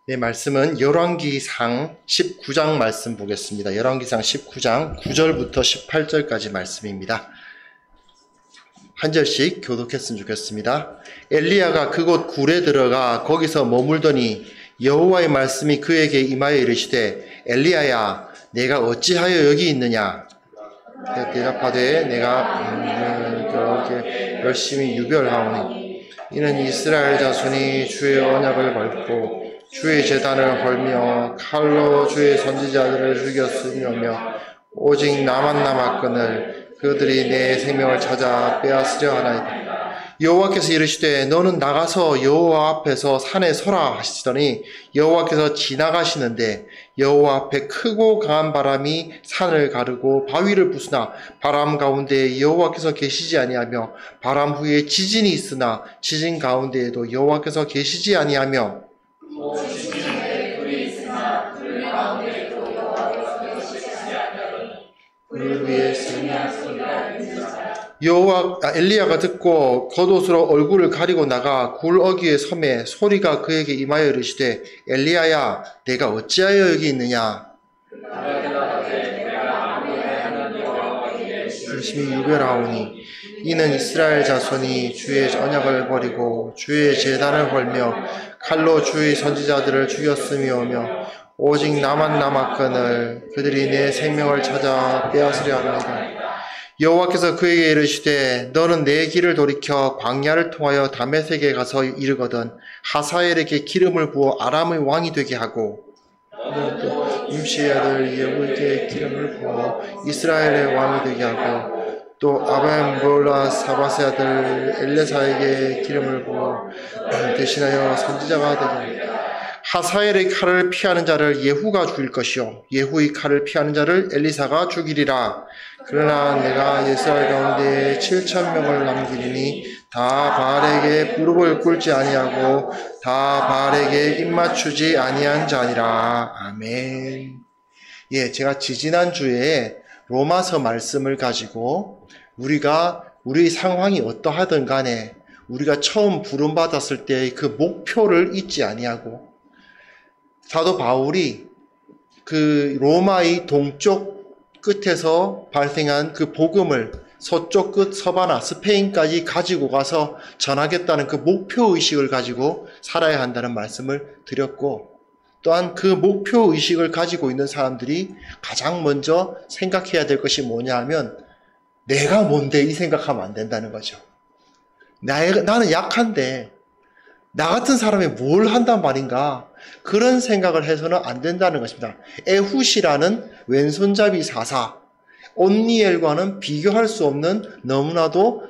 네, 말씀은 열왕기상 19장 말씀 보겠습니다. 열왕기상 19장 9절부터 18절까지 말씀입니다. 한 절씩 교독했으면 좋겠습니다. 엘리야가 그곳 굴에 들어가 거기서 머물더니 여호와의 말씀이 그에게 임하여 이르시되 엘리야야 내가 어찌하여 여기 있느냐. 대답하되 내가 여기 열심히 유별하오니 이는 이스라엘 자손이 주의 언약을 밟고 주의 제단을 헐며 칼로 주의 선지자들을 죽였으며 오직 나만 남았거늘 그들이 내 생명을 찾아 빼앗으려 하나이다. 여호와께서 이르시되 너는 나가서 여호와 앞에서 산에 서라 하시더니 여호와께서 지나가시는데 여호와 앞에 크고 강한 바람이 산을 가르고 바위를 부수나 바람 가운데 여호와께서 계시지 아니하며 바람 후에 지진이 있으나 지진 가운데에도 여호와께서 계시지 아니하며 불 위에 엘리야가 듣고 겉옷으로 얼굴을 가리고 나가 굴 어귀에 섬에 소리가 그에게 임하여 이르시되 엘리야야 내가 어찌하여 여기 있느냐. 열심히 유별하오니 이는 이스라엘 자손이 주의 언약을 버리고 주의 제단을 헐며 칼로 주의 선지자들을 죽였으며 오직 나만 남았거늘 그들이 내 생명을 찾아 빼앗으려 하나이다. 여호와께서 그에게 이르시되 너는 내 길을 돌이켜 광야를 통하여 다메섹에 가서 이르거든 하사엘에게 기름을 부어 아람의 왕이 되게 하고 또 임시의 아들 여호에게 기름을 부어 이스라엘의 왕이 되게 하고 또 아벤볼라 사바스의 아들 엘레사에게 기름을 부어 대신하여 선지자가 되게 하고 하사엘의 칼을 피하는 자를 예후가 죽일 것이요 예후의 칼을 피하는 자를 엘리사가 죽이리라. 그러나 내가 이스라엘 가운데 7,000명을 남기리니 다 바알에게 무릎을 꿇지 아니하고 다 바알에게 입맞추지 아니한 자니라. 아멘. 예, 제가 지지난주에 로마서 말씀을 가지고 우리 상황이 어떠하든 간에 우리가 처음 부름받았을 때의 그 목표를 잊지 아니하고 사도 바울이 그 로마의 동쪽 끝에서 발생한 그 복음을 서쪽 끝 서바나 스페인까지 가지고 가서 전하겠다는 그 목표의식을 가지고 살아야 한다는 말씀을 드렸고 또한 그 목표의식을 가지고 있는 사람들이 가장 먼저 생각해야 될 것이 뭐냐 하면 내가 뭔데 이 생각하면 안 된다는 거죠. 나는 약한데 나 같은 사람이 뭘 한단 말인가 그런 생각을 해서는 안 된다는 것입니다. 에훗이라는 왼손잡이 사사 온니엘과는 비교할 수 없는 너무나도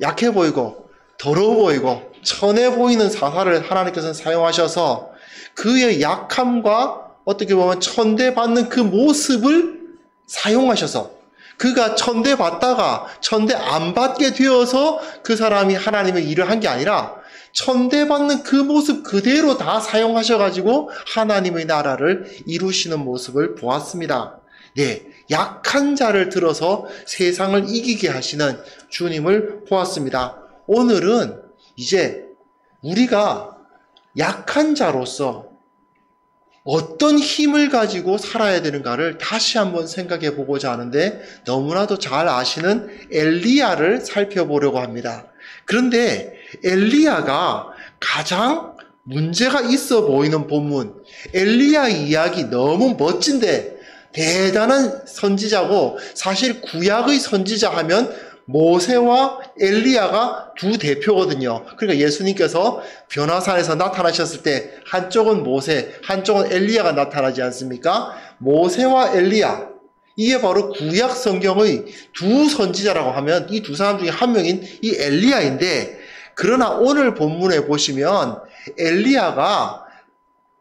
약해 보이고 더러워 보이고 천해 보이는 사사를 하나님께서는 사용하셔서 그의 약함과 어떻게 보면 천대받는 그 모습을 사용하셔서 그가 천대받다가 천대 안 받게 되어서 그 사람이 하나님의 일을 한 게 아니라 천대받는 그 모습 그대로 다 사용하셔가지고 하나님의 나라를 이루시는 모습을 보았습니다. 네, 약한 자를 들어서 세상을 이기게 하시는 주님을 보았습니다. 오늘은 이제 우리가 약한 자로서 어떤 힘을 가지고 살아야 되는가를 다시 한번 생각해 보고자 하는데 너무나도 잘 아시는 엘리야를 살펴보려고 합니다. 그런데 엘리야가 가장 문제가 있어 보이는 본문, 엘리야 이야기 너무 멋진데 대단한 선지자고 사실 구약의 선지자 하면 모세와 엘리야가 두 대표거든요. 그러니까 예수님께서 변화산에서 나타나셨을 때 한쪽은 모세, 한쪽은 엘리야가 나타나지 않습니까? 모세와 엘리야, 이게 바로 구약 성경의 두 선지자라고 하면 이 두 사람 중에 한 명인 이 엘리야인데 그러나 오늘 본문에 보시면 엘리야가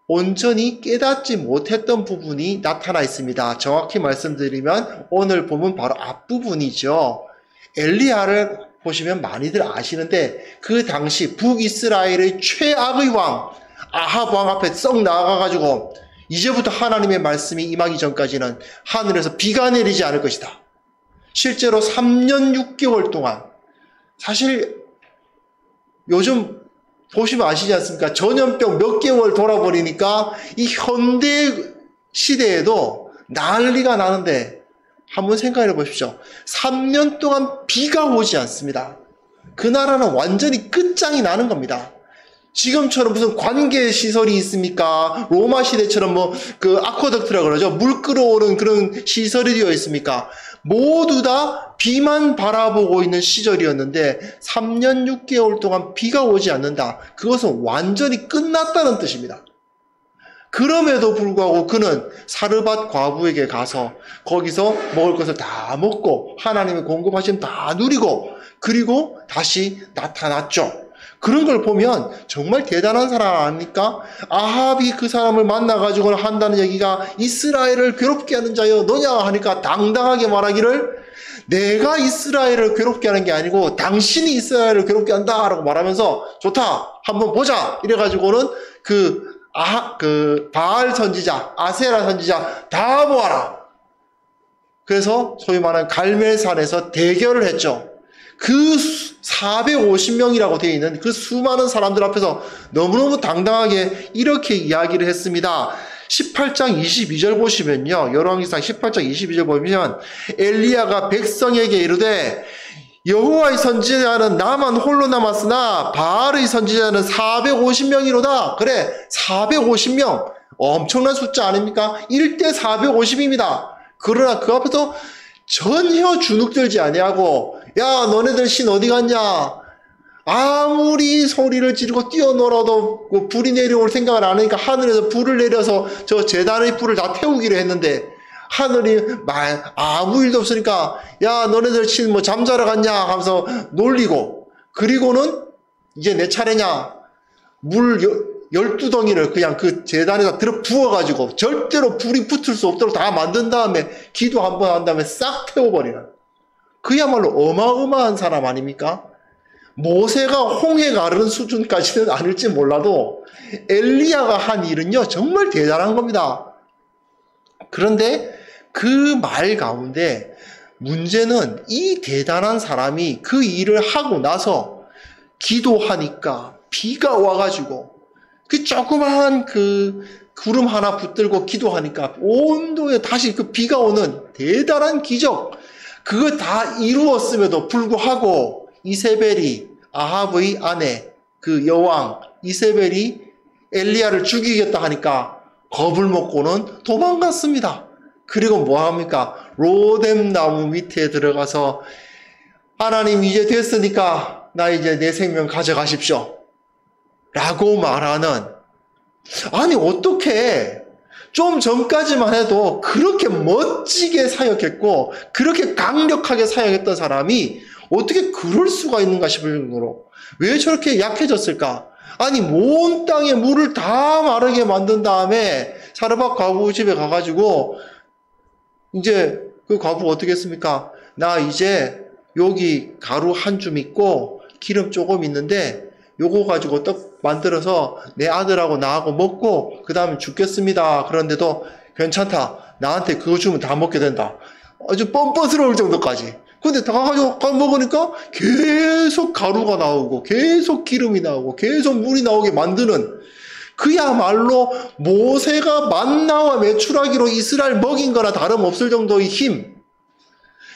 온전히 깨닫지 못했던 부분이 나타나 있습니다. 정확히 말씀드리면 오늘 본문 바로 앞부분이죠. 엘리야를 보시면 많이들 아시는데 그 당시 북이스라엘의 최악의 왕 아합 왕 앞에 썩 나아가가지고 이제부터 하나님의 말씀이 임하기 전까지는 하늘에서 비가 내리지 않을 것이다. 실제로 3년 6개월 동안 사실 요즘 보시면 아시지 않습니까? 전염병 몇 개월 돌아버리니까 이 현대 시대에도 난리가 나는데 한번 생각해 보십시오. 3년 동안 비가 오지 않습니다. 그 나라는 완전히 끝장이 나는 겁니다. 지금처럼 무슨 관계 시설이 있습니까? 로마 시대처럼 그 아쿠아덕트라고 그러죠. 물 끌어오는 그런 시설이 되어 있습니까? 모두 다 비만 바라보고 있는 시절이었는데 3년 6개월 동안 비가 오지 않는다. 그것은 완전히 끝났다는 뜻입니다. 그럼에도 불구하고 그는 사르밧 과부에게 가서 거기서 먹을 것을 다 먹고 하나님의 공급하심 다 누리고 그리고 다시 나타났죠. 그런 걸 보면 정말 대단한 사람 아닙니까? 아합이 그 사람을 만나가지고 한다는 얘기가 이스라엘을 괴롭게 하는 자여 너냐 하니까 당당하게 말하기를 내가 이스라엘을 괴롭게 하는 게 아니고 당신이 이스라엘을 괴롭게 한다 라고 말하면서 좋다 한번 보자 이래가지고는 그 바알 선지자 아세라 선지자 다 모아라. 그래서 소위 말하는 갈멜산에서 대결을 했죠. 그 450명이라고 되어 있는 그 수많은 사람들 앞에서 너무너무 당당하게 이렇게 이야기를 했습니다. 18장 22절 보시면요. 열왕기상 18장 22절 보면 엘리야가 백성에게 이르되 여호와의 선지자는 나만 홀로 남았으나 바알의 선지자는 450명이로다. 그래 450명 엄청난 숫자 아닙니까? 1대 450입니다. 그러나 그 앞에서 전혀 주눅들지 아니하고 야 너네들 신 어디 갔냐? 아무리 소리를 지르고 뛰어놀아도 불이 내려올 생각을 안 하니까 하늘에서 불을 내려서 저 제단의 불을 다 태우기로 했는데 하늘이 아무 일도 없으니까 야 너네들 신 뭐 잠자러 갔냐 하면서 놀리고 그리고는 이제 내 차례냐 물 12덩이를 그냥 그 제단에다 들어 부어가지고 절대로 불이 붙을 수 없도록 다 만든 다음에 기도 한번 한 다음에 싹 태워버리는 그야말로 어마어마한 사람 아닙니까? 모세가 홍해 가르는 수준까지는 아닐지 몰라도 엘리야가 한 일은요 정말 대단한 겁니다. 그런데 그 말 가운데 문제는 이 대단한 사람이 그 일을 하고 나서 기도하니까 비가 와가지고 그 조그마한 그 구름 하나 붙들고 기도하니까 온도에 다시 그 비가 오는 대단한 기적 그거 다 이루었음에도 불구하고 이세벨이 아합의 아내 그 여왕 이세벨이 엘리야를 죽이겠다 하니까 겁을 먹고는 도망갔습니다. 그리고 뭐합니까? 로뎀 나무 밑에 들어가서 하나님 이제 됐으니까 나 이제 내 생명 가져가십시오 라고 말하는 아니 어떻게 좀 전까지만 해도 그렇게 멋지게 사역했고 그렇게 강력하게 사역했던 사람이 어떻게 그럴 수가 있는가 싶을 정도로 왜 저렇게 약해졌을까? 아니 온 땅에 물을 다 마르게 만든 다음에 사르밧 과부 집에 가가지고 이제 그 과부가 어떻게 했습니까? 나 이제 여기 가루 한 줌 있고 기름 조금 있는데 요거 가지고 떡 만들어서 내 아들하고 나하고 먹고 그 다음에 죽겠습니다. 그런데도 괜찮다. 나한테 그거 주면 다 먹게 된다. 아주 뻔뻔스러울 정도까지. 근데 다 가지고 먹으니까 계속 가루가 나오고 계속 기름이 나오고 계속 물이 나오게 만드는 그야말로 모세가 만나와 메추라기로 이스라엘 먹인 거나 다름없을 정도의 힘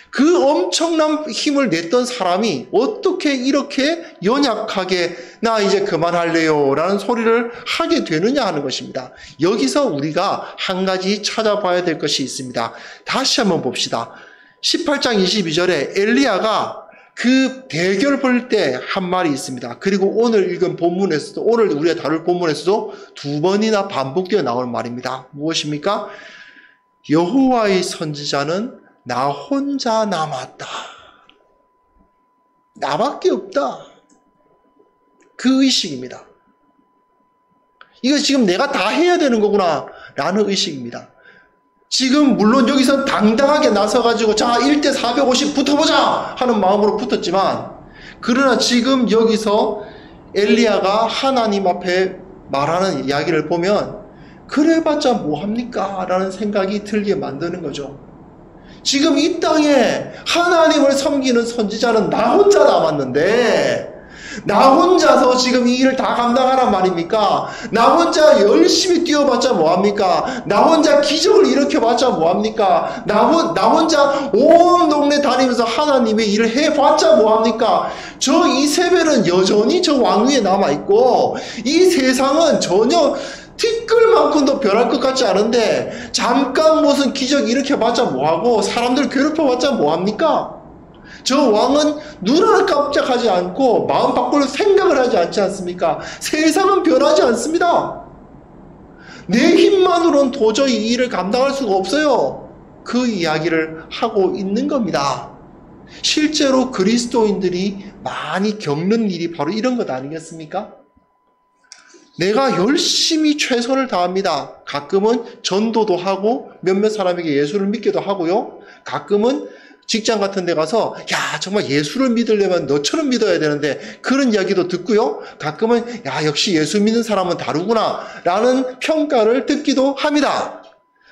그 엄청난 힘을 냈던 사람이 어떻게 이렇게 연약하게 나 이제 그만할래요 라는 소리를 하게 되느냐 하는 것입니다. 여기서 우리가 한 가지 찾아봐야 될 것이 있습니다. 다시 한번 봅시다. 18장 22절에 엘리야가 그 대결 볼 때 한 말이 있습니다. 그리고 오늘 읽은 본문에서도 오늘 우리가 다룰 본문에서도 두 번이나 반복되어 나올 말입니다. 무엇입니까? 여호와의 선지자는 나 혼자 남았다. 나밖에 없다. 그 의식입니다. 이거 지금 내가 다 해야 되는 거구나 라는 의식입니다. 지금 물론 여기서 당당하게 나서가지고 자 1대 450 붙어보자 하는 마음으로 붙었지만 그러나 지금 여기서 엘리야가 하나님 앞에 말하는 이야기를 보면 그래봤자 뭐합니까? 라는 생각이 들게 만드는 거죠. 지금 이 땅에 하나님을 섬기는 선지자는 나 혼자 남았는데 나 혼자서 지금 이 일을 다 감당하란 말입니까? 나 혼자 열심히 뛰어봤자 뭐합니까? 나 혼자 기적을 일으켜봤자 뭐합니까? 나 혼자 온 동네 다니면서 하나님의 일을 해봤자 뭐합니까? 저 이세벨은 여전히 저 왕위에 남아있고 이 세상은 전혀 티끌만큼도 변할 것 같지 않은데 잠깐 무슨 기적 일으켜봤자 뭐하고 사람들 괴롭혀봤자 뭐합니까? 저 왕은 눈 하나 깜짝하지 않고 마음 바꿀 생각을 하지 않지 않습니까? 세상은 변하지 않습니다. 내 힘만으로는 도저히 이 일을 감당할 수가 없어요. 그 이야기를 하고 있는 겁니다. 실제로 그리스도인들이 많이 겪는 일이 바로 이런 것 아니겠습니까? 내가 열심히 최선을 다합니다. 가끔은 전도도 하고 몇몇 사람에게 예수를 믿기도 하고요. 가끔은 직장 같은 데 가서 야 정말 예수를 믿으려면 너처럼 믿어야 되는데 그런 이야기도 듣고요. 가끔은 야 역시 예수 믿는 사람은 다르구나 라는 평가를 듣기도 합니다.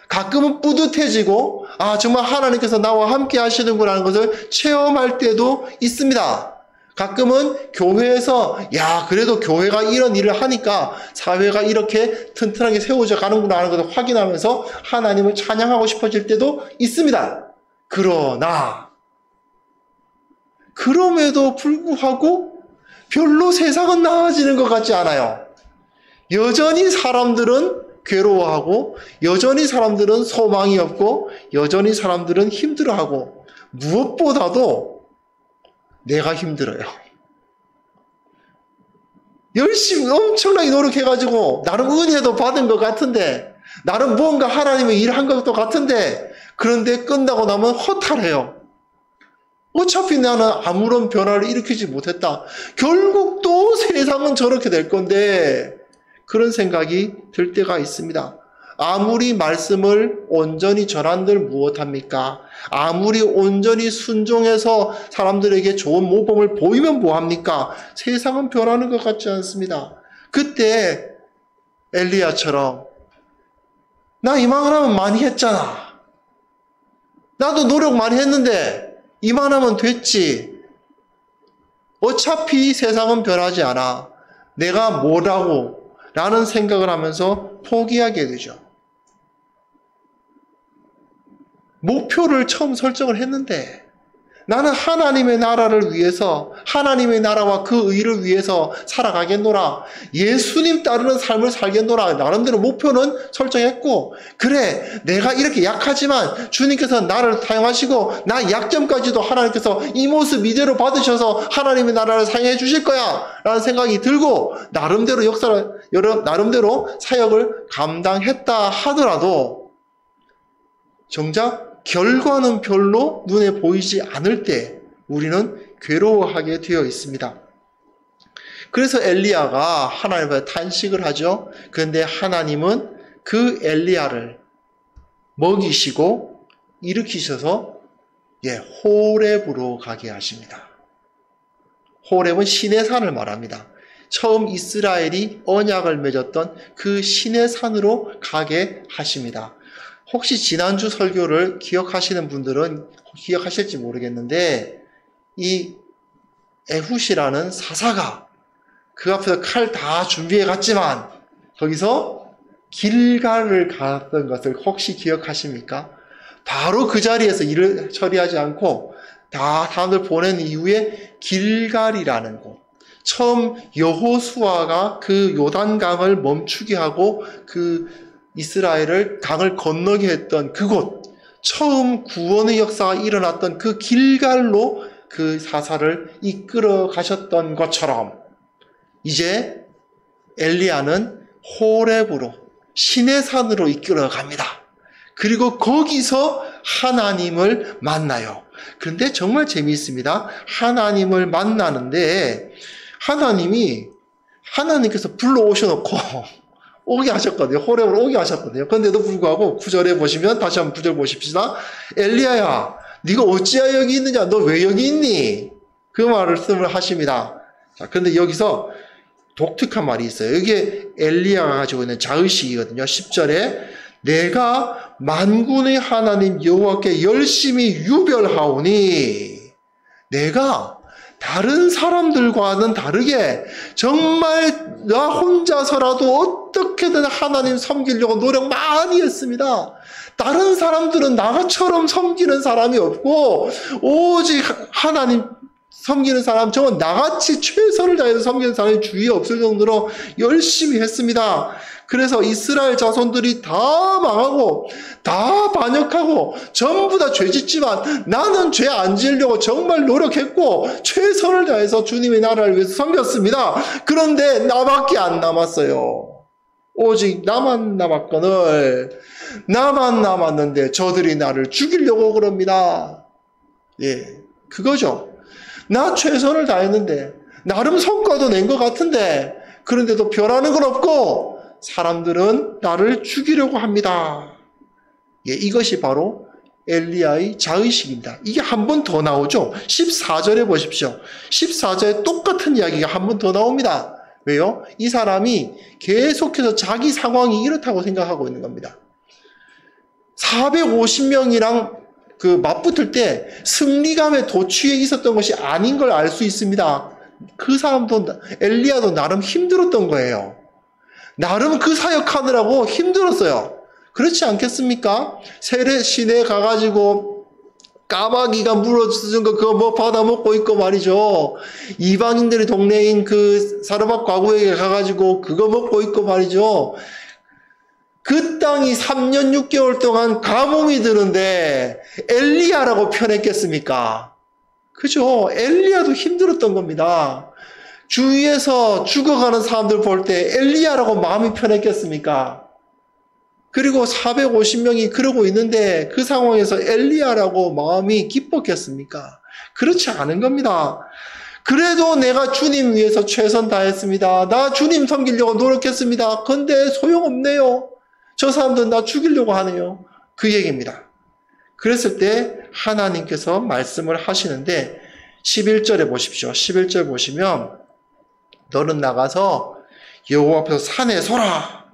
가끔은 뿌듯해지고 아 정말 하나님께서 나와 함께 하시는구나 하는 것을 체험할 때도 있습니다. 가끔은 교회에서 야 그래도 교회가 이런 일을 하니까 사회가 이렇게 튼튼하게 세워져 가는구나 하는 것을 확인하면서 하나님을 찬양하고 싶어질 때도 있습니다. 그러나 그럼에도 불구하고 별로 세상은 나아지는 것 같지 않아요. 여전히 사람들은 괴로워하고 여전히 사람들은 소망이 없고 여전히 사람들은 힘들어하고 무엇보다도 내가 힘들어요. 열심히 엄청나게 노력해가지고 나름 은혜도 받은 것 같은데 나름 무언가 하나님의 일을 한 것도 같은데 그런데 끝나고 나면 허탈해요. 어차피 나는 아무런 변화를 일으키지 못했다. 결국 또 세상은 저렇게 될 건데 그런 생각이 들 때가 있습니다. 아무리 말씀을 온전히 전한들 무엇합니까? 아무리 온전히 순종해서 사람들에게 좋은 모범을 보이면 뭐합니까? 세상은 변하는 것 같지 않습니다. 그때 엘리야처럼 나 이만하면 많이 했잖아. 나도 노력 많이 했는데 이만하면 됐지. 어차피 세상은 변하지 않아. 내가 뭐라고 라는 생각을 하면서 포기하게 되죠. 목표를 처음 설정을 했는데 나는 하나님의 나라를 위해서 하나님의 나라와 그 의를 위해서 살아가겠노라. 예수님 따르는 삶을 살겠노라. 나름대로 목표는 설정했고 그래 내가 이렇게 약하지만 주님께서 나를 사용하시고 나 약점까지도 하나님께서 이 모습 이대로 받으셔서 하나님의 나라를 사용해 주실 거야 라는 생각이 들고 나름대로 나름대로 사역을 감당했다 하더라도 정작 결과는 별로 눈에 보이지 않을 때 우리는 괴로워하게 되어 있습니다. 그래서 엘리야가 하나님 앞에 탄식을 하죠. 그런데 하나님은 그 엘리야를 먹이시고 일으키셔서 호렙으로 가게 하십니다. 호렙은 신의 산을 말합니다. 처음 이스라엘이 언약을 맺었던 그 신의 산으로 가게 하십니다. 혹시 지난주 설교를 기억하시는 분들은 기억하실지 모르겠는데 이 에훗이라는 사사가 그 앞에서 칼 다 준비해 갔지만 거기서 길갈을 갔던 것을 혹시 기억하십니까? 바로 그 자리에서 일을 처리하지 않고 다 사람들 보낸 이후에 길갈이라는 곳, 처음 여호수아가 그 요단강을 멈추게 하고 그 이스라엘을 강을 건너게 했던 그곳, 처음 구원의 역사가 일어났던 그 길갈로 그 사사를 이끌어 가셨던 것처럼 이제 엘리야는 호렙으로 신의 산으로 이끌어 갑니다. 그리고 거기서 하나님을 만나요. 그런데 정말 재미있습니다. 하나님을 만나는데 하나님께서 불러오셔놓고 오게 하셨거든요. 호렙으로 오게 하셨거든요. 그런데도 불구하고 9절에 보시면 다시 한번 9절 보십시다. 엘리야야 네가 어찌하여 여기 있느냐? 너 왜 여기 있니? 그 말씀을 하십니다. 자, 그런데 여기서 독특한 말이 있어요. 이게 엘리야가 가지고 있는 자의식이거든요. 10절에 내가 만군의 하나님 여호와께 열심히 유별하오니 내가 다 다른 사람들과는 다르게 정말 나 혼자서라도 어떻게든 하나님 섬기려고 노력 많이 했습니다. 다른 사람들은 나처럼 섬기는 사람이 없고 오직 하나님 섬기는 사람, 저는 나같이 최선을 다해서 섬기는 사람이 주위에 없을 정도로 열심히 했습니다. 그래서 이스라엘 자손들이 다 망하고 다 반역하고 전부 다 죄짓지만 나는 죄 안 지으려고 정말 노력했고 최선을 다해서 주님의 나라를 위해서 섬겼습니다. 그런데 나밖에 안 남았어요. 오직 나만 남았거늘 나만 남았는데 저들이 나를 죽이려고 그럽니다. 예, 그거죠. 나 최선을 다했는데 나름 성과도 낸 것 같은데 그런데도 변하는 건 없고 사람들은 나를 죽이려고 합니다. 예, 이것이 바로 엘리야의 자의식입니다. 이게 한 번 더 나오죠. 14절에 보십시오. 14절에 똑같은 이야기가 한 번 더 나옵니다. 왜요? 이 사람이 계속해서 자기 상황이 이렇다고 생각하고 있는 겁니다. 450명이랑 맞붙을 때 승리감에 도취해 있었던 것이 아닌 걸 알 수 있습니다. 그 사람도, 엘리야도 나름 힘들었던 거예요. 나름 그 사역하느라고 힘들었어요. 그렇지 않겠습니까? 세례 시내에 가가지고 까마귀가 물어주는 거 그거 뭐 받아먹고 있고 말이죠. 이방인들이 동네인 그 사르밧 과부에게 가가지고 그거 먹고 있고 말이죠. 그 땅이 3년 6개월 동안 가뭄이 드는데 엘리야라고 편했겠습니까? 그죠? 엘리야도 힘들었던 겁니다. 주위에서 죽어가는 사람들 볼 때 엘리야라고 마음이 편했겠습니까? 그리고 450명이 그러고 있는데 그 상황에서 엘리야라고 마음이 기뻤겠습니까? 그렇지 않은 겁니다. 그래도 내가 주님 위해서 최선 다했습니다. 나 주님 섬기려고 노력했습니다. 근데 소용없네요. 저 사람들은 나 죽이려고 하네요. 그 얘기입니다. 그랬을 때 하나님께서 말씀을 하시는데 11절에 보십시오. 11절 보시면 너는 나가서 여호와 앞에서 산에 서라.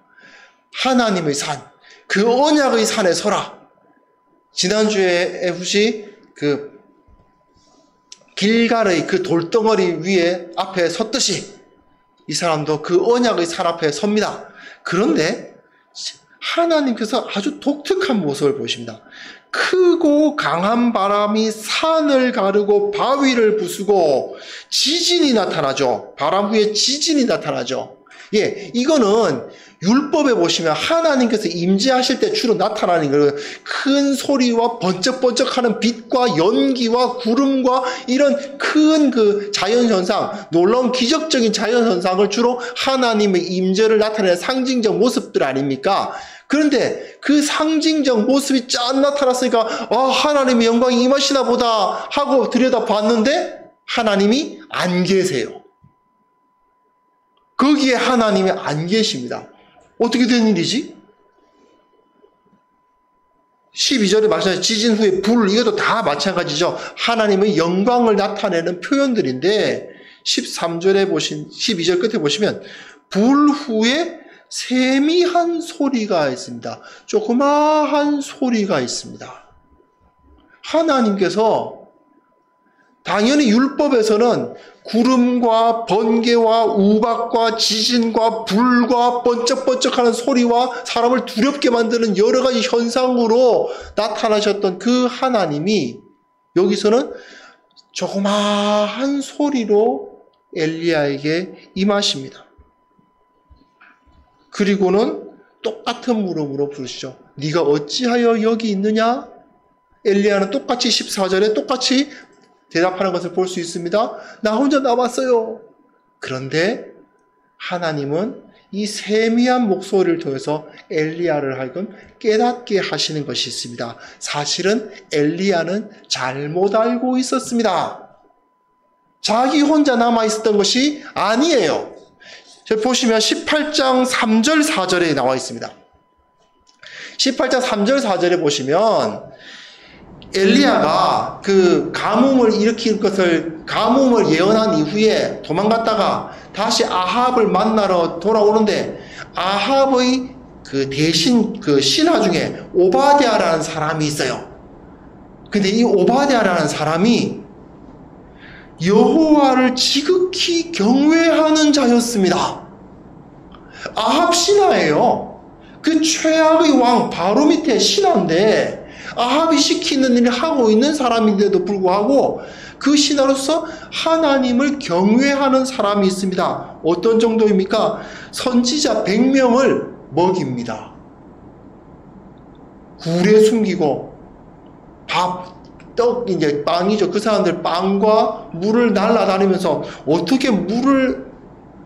하나님의 산, 그 언약의 산에 서라. 지난주에 에훗이 길갈의 그 돌덩어리 위에 앞에 섰듯이 이 사람도 그 언약의 산 앞에 섭니다. 그런데 하나님께서 아주 독특한 모습을 보십니다. 크고 강한 바람이 산을 가르고 바위를 부수고 지진이 나타나죠. 바람 위에 지진이 나타나죠. 예, 이거는 율법에 보시면 하나님께서 임재하실 때 주로 나타나는 거예요. 큰 소리와 번쩍번쩍하는 빛과 연기와 구름과 이런 큰 자연현상, 놀라운 기적적인 자연현상을 주로 하나님의 임재를 나타내는 상징적 모습들 아닙니까? 그런데 그 상징적 모습이 짠 나타났으니까 하나님의 영광이 임하시나 보다 하고 들여다봤는데 하나님이 안 계세요. 거기에 하나님이 안 계십니다. 어떻게 된 일이지? 12절에 마찬가지 지진 후에 불, 이것도 다 마찬가지죠. 하나님의 영광을 나타내는 표현들인데 13절에 12절 끝에 보시면 불 후에 세미한 소리가 있습니다. 조그마한 소리가 있습니다. 하나님께서 당연히 율법에서는 구름과 번개와 우박과 지진과 불과 번쩍번쩍하는 소리와 사람을 두렵게 만드는 여러 가지 현상으로 나타나셨던 그 하나님이 여기서는 조그마한 소리로 엘리야에게 임하십니다. 그리고는 똑같은 물음으로 부르시죠. 네가 어찌하여 여기 있느냐? 엘리야는 똑같이 14절에 똑같이 대답하는 것을 볼 수 있습니다. 나 혼자 남았어요. 그런데 하나님은 이 세미한 목소리를 통해서 엘리야를 하여금 깨닫게 하시는 것이 있습니다. 사실은 엘리야는 잘못 알고 있었습니다. 자기 혼자 남아있었던 것이 아니에요. 보시면 18장 3절 4절에 나와 있습니다. 18장 3절 4절에 보시면 엘리야가 그 가뭄을 일으킬 것을 가뭄을 예언한 이후에 도망갔다가 다시 아합을 만나러 돌아오는데 아합의 그 대신 그 신하 중에 오바댜라는 사람이 있어요. 근데 이 오바댜라는 사람이 여호와를 지극히 경외하는 자였습니다. 아합 신하예요. 그 최악의 왕 바로 밑에 신하인데 아합이 시키는 일을 하고 있는 사람인데도 불구하고 그 신하로서 하나님을 경외하는 사람이 있습니다. 어떤 정도입니까? 선지자 100명을 먹입니다. 굴에 숨기고 떡, 이제 빵이죠. 그 사람들 빵과 물을 날라다니면서 어떻게 물을,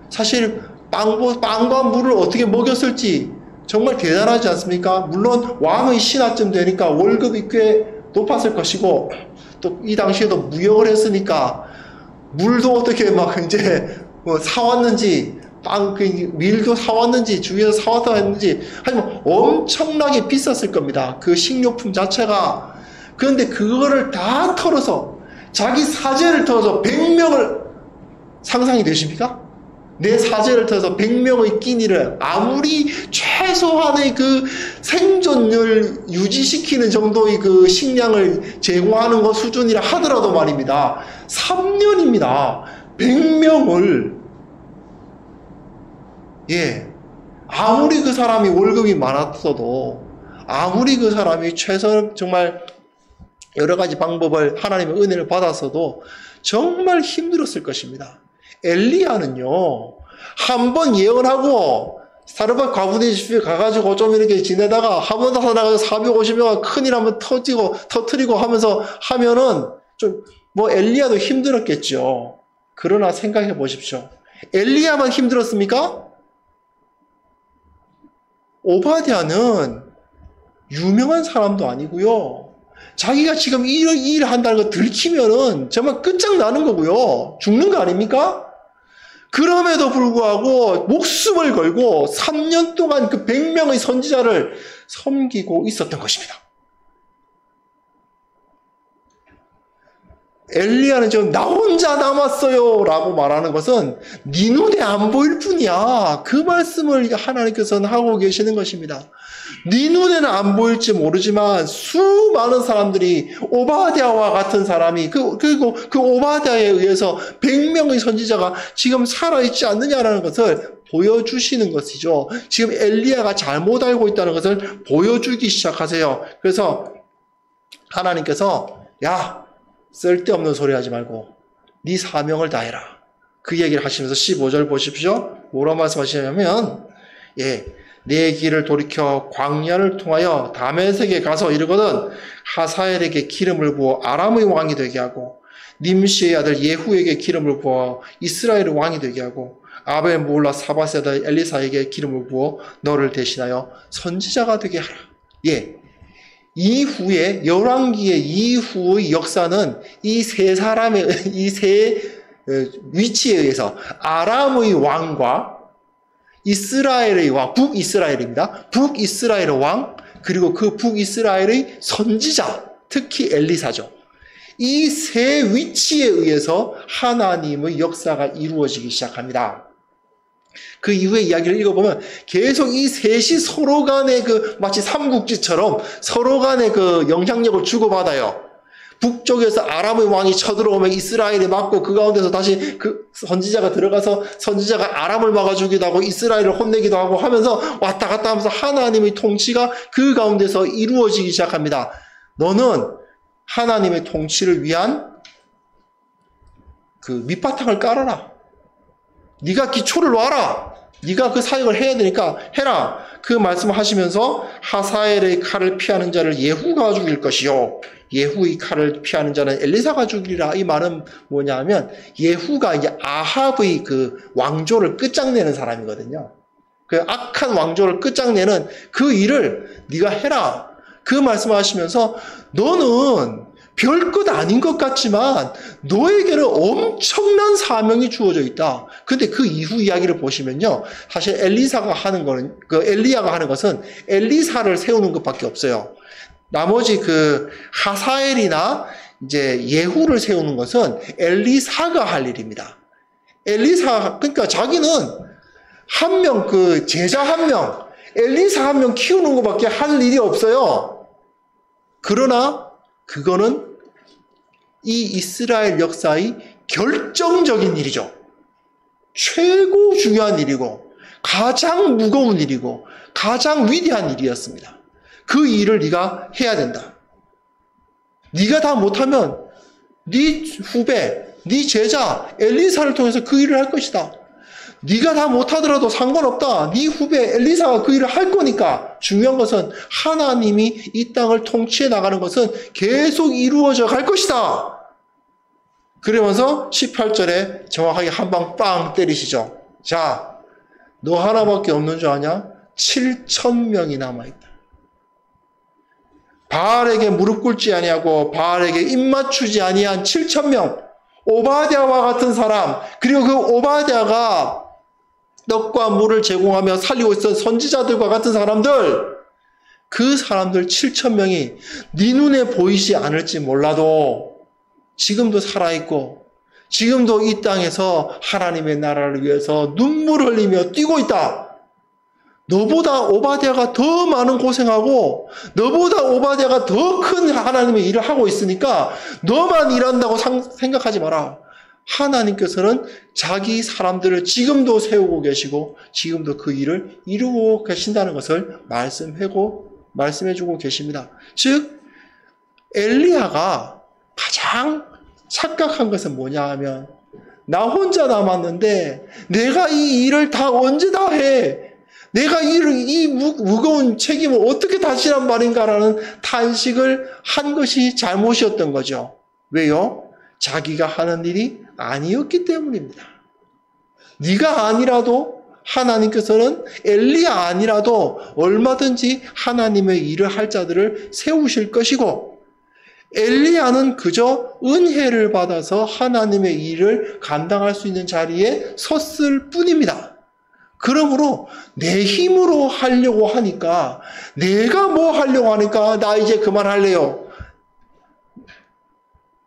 사실 빵과 물을 어떻게 먹였을지 정말 대단하지 않습니까? 물론 왕의 신하쯤 되니까 월급이 꽤 높았을 것이고, 또 이 당시에도 무역을 했으니까 물도 어떻게 막 이제 사왔는지, 밀도 사왔는지, 주위에서 사왔다 했는지, 하지만 엄청나게 비쌌을 겁니다. 그 식료품 자체가. 그런데 그거를 다 털어서, 자기 사제를 털어서 100명을, 상상이 되십니까? 내 사제를 털어서 100명의 끼니를 아무리 최소한의 그 생존율 유지시키는 정도의 그 식량을 제공하는 것 수준이라 하더라도 말입니다. 3년입니다. 100명을, 아무리 그 사람이 월급이 많았어도, 아무리 그 사람이 정말 여러 가지 방법을, 하나님의 은혜를 받았어도 정말 힘들었을 것입니다. 엘리야는요, 한번 예언하고 사르밧 과부의 집에 가가지고 좀 이렇게 지내다가 한 번 더 나가서 450명가 큰일 한번 터뜨리고 하면서 하면은 좀 엘리야도 힘들었겠죠. 그러나 생각해 보십시오. 엘리야만 힘들었습니까? 오바댜는 유명한 사람도 아니고요. 자기가 지금 이 일을 한다는 거 들키면은 정말 끝장나는 거고요. 죽는 거 아닙니까? 그럼에도 불구하고 목숨을 걸고 3년 동안 그 100명의 선지자를 섬기고 있었던 것입니다. 엘리야는 지금 나 혼자 남았어요 라고 말하는 것은 네 눈에 안 보일 뿐이야. 그 말씀을 하나님께서는 하고 계시는 것입니다. 네 눈에는 안 보일지 모르지만 수많은 사람들이 오바댜와 같은 사람이 그리고 그 오바댜에 의해서 100명의 선지자가 지금 살아있지 않느냐라는 것을 보여주시는 것이죠. 지금 엘리야가 잘못 알고 있다는 것을 보여주기 시작하세요. 그래서 하나님께서 쓸데없는 소리 하지 말고 네 사명을 다해라. 그 얘기를 하시면서 15절 보십시오. 뭐라고 말씀하시냐면 내 길을 돌이켜 광야를 통하여 다메섹에 가서 이르거든 하사엘에게 기름을 부어 아람의 왕이 되게 하고 님시의 아들 예후에게 기름을 부어 이스라엘의 왕이 되게 하고 아벨 몰라 사밧의 아들 엘리사에게 기름을 부어 너를 대신하여 선지자가 되게 하라. 이후에 열왕기의 이후의 역사는 이 세 사람의 이 세 위치에 의해서 아람의 왕과 이스라엘의 왕, 북이스라엘입니다. 북이스라엘의 왕, 그리고 그 북이스라엘의 선지자, 특히 엘리사죠. 이 세 위치에 의해서 하나님의 역사가 이루어지기 시작합니다. 그 이후의 이야기를 읽어보면 계속 이 셋이 서로 간에 마치 삼국지처럼 서로 간에 영향력을 주고받아요. 북쪽에서 아람의 왕이 쳐들어오면 이스라엘이 막고 그 가운데서 다시 그 선지자가 들어가서 선지자가 아람을 막아주기도 하고 이스라엘을 혼내기도 하고 하면서 왔다 갔다 하면서 하나님의 통치가 그 가운데서 이루어지기 시작합니다. 너는 하나님의 통치를 위한 그 밑바탕을 깔아라. 네가 기초를 놔라. 네가 그 사역을 해야 되니까 해라. 그 말씀을 하시면서 하사엘의 칼을 피하는 자를 예후가 죽일 것이요 예후의 칼을 피하는 자는 엘리사가 죽이리라. 이 말은 뭐냐 하면 예후가 이제 아합의 그 왕조를 끝장내는 사람이거든요. 그 악한 왕조를 끝장내는 그 일을 네가 해라. 그 말씀을 하시면서 너는 별것 아닌 것 같지만 너에게는 엄청난 사명이 주어져 있다. 근데 그 이후 이야기를 보시면요. 사실 엘리야가 하는 것은 엘리사를 세우는 것밖에 없어요. 나머지 하사엘이나 이제 예후를 세우는 것은 엘리사가 할 일입니다. 그러니까 자기는 한 명, 제자 한 명, 엘리사 한 명 키우는 것밖에 할 일이 없어요. 그러나 그거는 이 이스라엘 역사의 결정적인 일이죠. 최고 중요한 일이고 가장 무거운 일이고 가장 위대한 일이었습니다. 그 일을 네가 해야 된다. 네가 다 못하면 네 후배, 네 제자 엘리사를 통해서 그 일을 할 것이다. 네가 다 못하더라도 상관없다. 네 후배 엘리사가 그 일을 할 거니까. 중요한 것은 하나님이 이 땅을 통치해 나가는 것은 계속 이루어져 갈 것이다. 그러면서 18절에 정확하게 한 방 빵 때리시죠. 자, 너 하나밖에 없는 줄 아냐? 7,000명이 남아있다. 바알에게 무릎 꿇지 아니하고 바알에게 입 맞추지 아니한 7,000명, 오바댜와 같은 사람, 그리고 그 오바댜가 떡과 물을 제공하며 살리고 있던 선지자들과 같은 사람들, 그 사람들 7,000명이 네 눈에 보이지 않을지 몰라도 지금도 살아있고 지금도 이 땅에서 하나님의 나라를 위해서 눈물을 흘리며 뛰고 있다. 너보다 오바댜가 더 많은 고생하고 너보다 오바댜가 더 큰 하나님의 일을 하고 있으니까 너만 일한다고 생각하지 마라. 하나님께서는 자기 사람들을 지금도 세우고 계시고 지금도 그 일을 이루고 계신다는 것을 말씀해주고 계십니다. 즉 엘리야가 가장 착각한 것은 뭐냐 하면 나 혼자 남았는데 내가 이 일을 다 언제 다 해? 내가 이 무거운 책임을 어떻게 다시란 말인가라는 탄식을 한 것이 잘못이었던 거죠. 왜요? 자기가 하는 일이 아니었기 때문입니다. 네가 아니라도 하나님께서는 엘리야 아니라도 얼마든지 하나님의 일을 할 자들을 세우실 것이고 엘리야는 그저 은혜를 받아서 하나님의 일을 감당할 수 있는 자리에 섰을 뿐입니다. 그러므로 내 힘으로 하려고 하니까 내가 뭐 하려고 하니까 나 이제 그만할래요.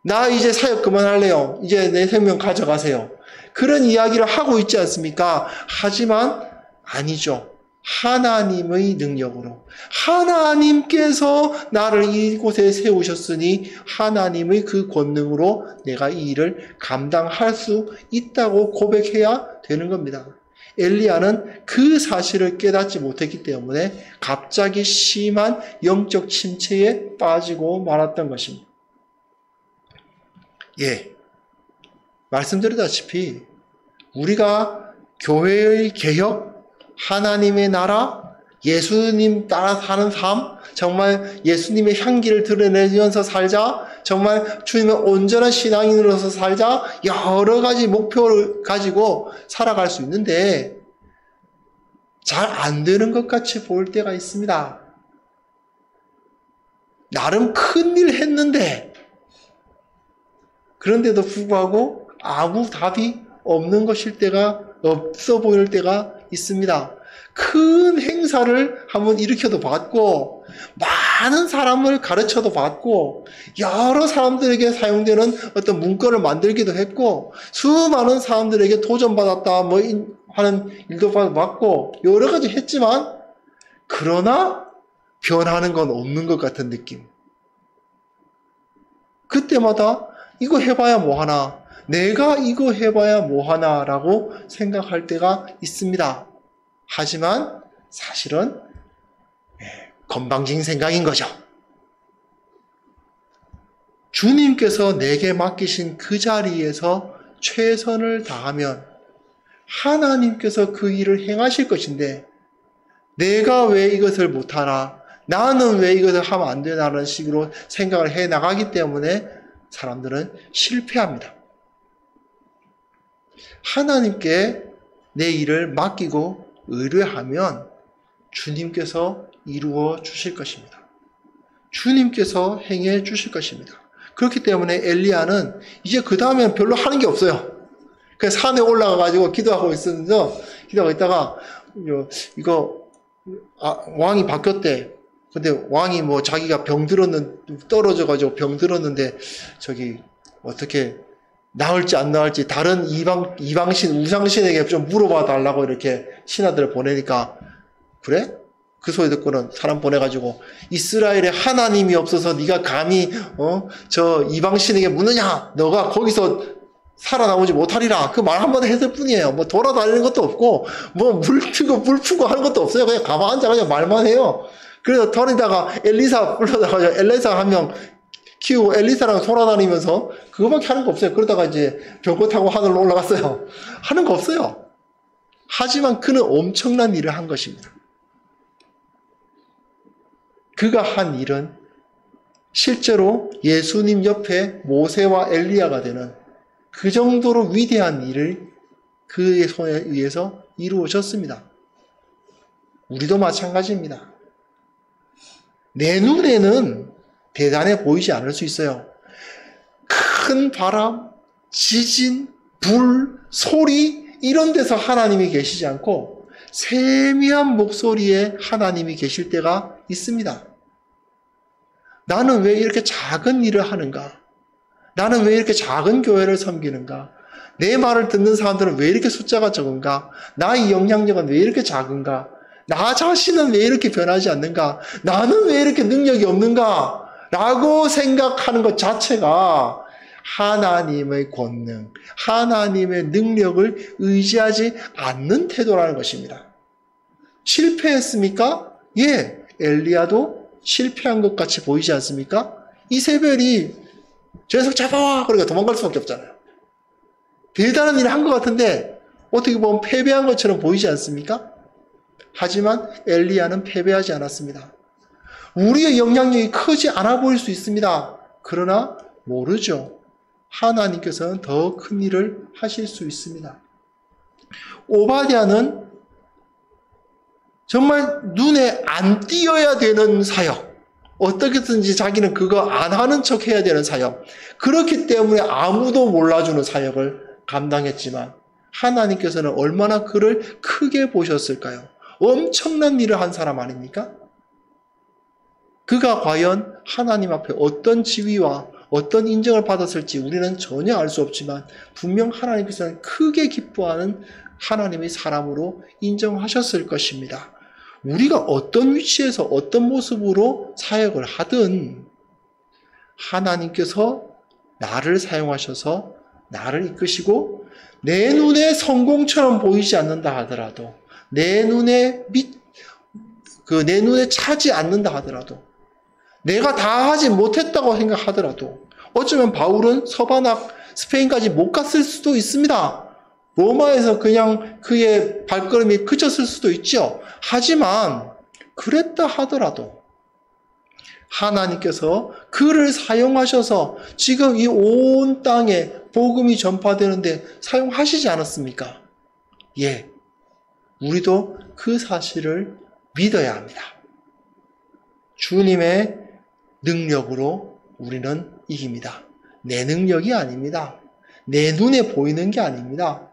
나 이제 사역 그만할래요. 이제 내 생명 가져가세요. 그런 이야기를 하고 있지 않습니까? 하지만 아니죠. 하나님의 능력으로 하나님께서 나를 이곳에 세우셨으니 하나님의 그 권능으로 내가 이 일을 감당할 수 있다고 고백해야 되는 겁니다. 엘리야는 그 사실을 깨닫지 못했기 때문에 갑자기 심한 영적 침체에 빠지고 말았던 것입니다. 예, 말씀드렸다시피 우리가 교회의 개혁, 하나님의 나라, 예수님 따라 사는 삶, 정말 예수님의 향기를 드러내면서 살자, 정말 주님의 온전한 신앙인으로서 살자, 여러 가지 목표를 가지고 살아갈 수 있는데 잘 안 되는 것 같이 보일 때가 있습니다. 나름 큰일 했는데 그런데도 불구하고 아무 답이 없는 것일 때가 없어 보일 때가 있습니다. 큰 행사를 한번 일으켜도 봤고 많은 사람을 가르쳐도 봤고 여러 사람들에게 사용되는 어떤 문구를 만들기도 했고 수많은 사람들에게 도전받았다 뭐 하는 일도 봤고 여러 가지 했지만 그러나 변하는 건 없는 것 같은 느낌. 그때마다 이거 해봐야 뭐하나, 내가 이거 해봐야 뭐하나라고 생각할 때가 있습니다. 하지만 사실은 건방진 생각인 거죠. 주님께서 내게 맡기신 그 자리에서 최선을 다하면 하나님께서 그 일을 행하실 것인데 내가 왜 이것을 못하나, 나는 왜 이것을 하면 안 되나라는 식으로 생각을 해 나가기 때문에 사람들은 실패합니다. 하나님께 내 일을 맡기고 의뢰하면 주님께서 이루어 주실 것입니다. 주님께서 행해 주실 것입니다. 그렇기 때문에 엘리야는 이제 그 다음엔 별로 하는 게 없어요. 그냥 산에 올라가가지고 기도하고 있다가 왕이 바뀌었대. 근데 왕이 뭐 자기가 떨어져가지고 병 들었는데 어떻게 나을지 안 나을지 다른 이방신 우상신에게 좀 물어봐 달라고 이렇게 신하들을 보내니까 그래? 그 소리 듣고는 사람 보내가지고 이스라엘에 하나님이 없어서 네가 감히 저 이방신에게 묻느냐? 너가 거기서 살아나오지 못하리라. 그 말 한번 했을 뿐이에요. 뭐 돌아다니는 것도 없고, 뭐 물 튀고 물 푸고 하는 것도 없어요. 그냥 가만 앉아가지고 말만 해요. 그래서 덜에다가 엘리사 불러다가 엘리사 한 명 키우고 엘리사랑 돌아다니면서 그거밖에 하는 거 없어요. 그러다가 이제 병거 타고 하늘로 올라갔어요. 하는 거 없어요. 하지만 그는 엄청난 일을 한 것입니다. 그가 한 일은 실제로 예수님 옆에 모세와 엘리야가 되는 그 정도로 위대한 일을 그의 손에 의해서 이루어졌습니다. 우리도 마찬가지입니다. 내 눈에는 대단해 보이지 않을 수 있어요. 큰 바람, 지진, 불, 소리 이런 데서 하나님이 계시지 않고 세미한 목소리에 하나님이 계실 때가 있습니다. 나는 왜 이렇게 작은 일을 하는가? 나는 왜 이렇게 작은 교회를 섬기는가? 내 말을 듣는 사람들은 왜 이렇게 숫자가 적은가? 나의 영향력은 왜 이렇게 작은가? 나 자신은 왜 이렇게 변하지 않는가? 나는 왜 이렇게 능력이 없는가? 라고 생각하는 것 자체가 하나님의 권능, 하나님의 능력을 의지하지 않는 태도라는 것입니다. 실패했습니까? 예, 엘리야도 실패한 것 같이 보이지 않습니까? 이세벨이 저 녀석 잡아와! 그러니까 도망갈 수밖에 없잖아요. 대단한 일을 한 것 같은데 어떻게 보면 패배한 것처럼 보이지 않습니까? 하지만 엘리야는 패배하지 않았습니다. 우리의 영향력이 크지 않아 보일 수 있습니다. 그러나 모르죠. 하나님께서는 더 큰 일을 하실 수 있습니다. 오바댜는 정말 눈에 안 띄어야 되는 사역, 어떻게든지 자기는 그거 안 하는 척 해야 되는 사역, 그렇기 때문에 아무도 몰라주는 사역을 감당했지만 하나님께서는 얼마나 그를 크게 보셨을까요? 엄청난 일을 한 사람 아닙니까? 그가 과연 하나님 앞에 어떤 지위와 어떤 인정을 받았을지 우리는 전혀 알 수 없지만 분명 하나님께서는 크게 기뻐하는 하나님의 사람으로 인정하셨을 것입니다. 우리가 어떤 위치에서 어떤 모습으로 사역을 하든 하나님께서 나를 사용하셔서 나를 이끄시고 내 눈에 성공처럼 보이지 않는다 하더라도 내 눈에 차지 않는다 하더라도 내가 다 하지 못했다고 생각하더라도 어쩌면 바울은 서바낙 스페인까지 못 갔을 수도 있습니다. 로마에서 그냥 그의 발걸음이 그쳤을 수도 있죠. 하지만 그랬다 하더라도 하나님께서 그를 사용하셔서 지금 이 온 땅에 복음이 전파되는데 사용하시지 않았습니까? 예, 우리도 그 사실을 믿어야 합니다. 주님의 능력으로 우리는 이깁니다. 내 능력이 아닙니다. 내 눈에 보이는 게 아닙니다.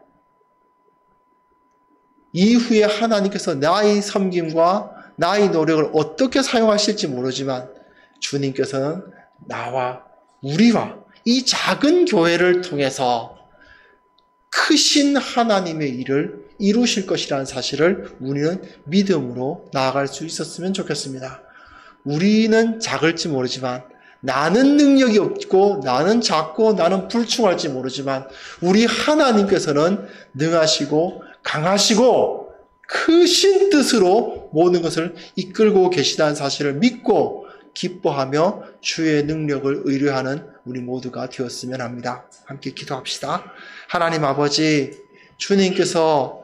이후에 하나님께서 나의 섬김과 나의 노력을 어떻게 사용하실지 모르지만 주님께서는 나와 우리와 이 작은 교회를 통해서 크신 하나님의 일을 이루실 것이라는 사실을 우리는 믿음으로 나아갈 수 있었으면 좋겠습니다. 우리는 작을지 모르지만 나는 능력이 없고 나는 작고 나는 불충할지 모르지만 우리 하나님께서는 능하시고 강하시고 크신 뜻으로 모든 것을 이끌고 계시다는 사실을 믿고 기뻐하며 주의 능력을 의뢰하는 우리 모두가 되었으면 합니다. 함께 기도합시다. 하나님 아버지, 주님께서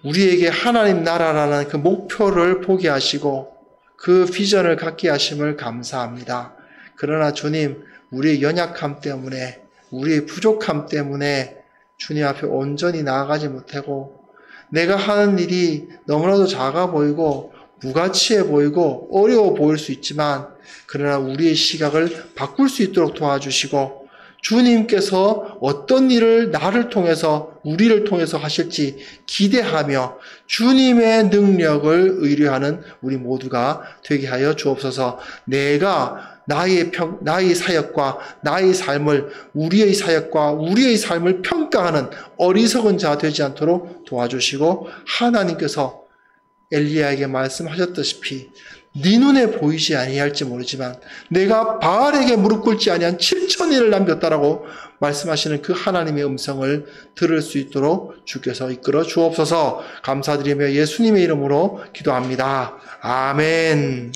우리에게 하나님 나라라는 그 목표를 보게 하시고 그 비전을 갖게 하심을 감사합니다. 그러나 주님, 우리의 연약함 때문에, 우리의 부족함 때문에 주님 앞에 온전히 나아가지 못하고 내가 하는 일이 너무나도 작아 보이고 무가치해 보이고 어려워 보일 수 있지만 그러나 우리의 시각을 바꿀 수 있도록 도와주시고 주님께서 어떤 일을 나를 통해서 우리를 통해서 하실지 기대하며 주님의 능력을 의뢰하는 우리 모두가 되게 하여 주옵소서. 내가 나의 사역과 나의 삶을 우리의 사역과 우리의 삶을 평가하는 어리석은 자 되지 않도록 도와주시고 하나님께서 엘리야에게 말씀하셨다시피 네 눈에 보이지 아니할지 모르지만 내가 바알에게 무릎 꿇지 아니한 7,000일을 남겼다라고 말씀하시는 그 하나님의 음성을 들을 수 있도록 주께서 이끌어 주옵소서. 감사드리며 예수님의 이름으로 기도합니다. 아멘.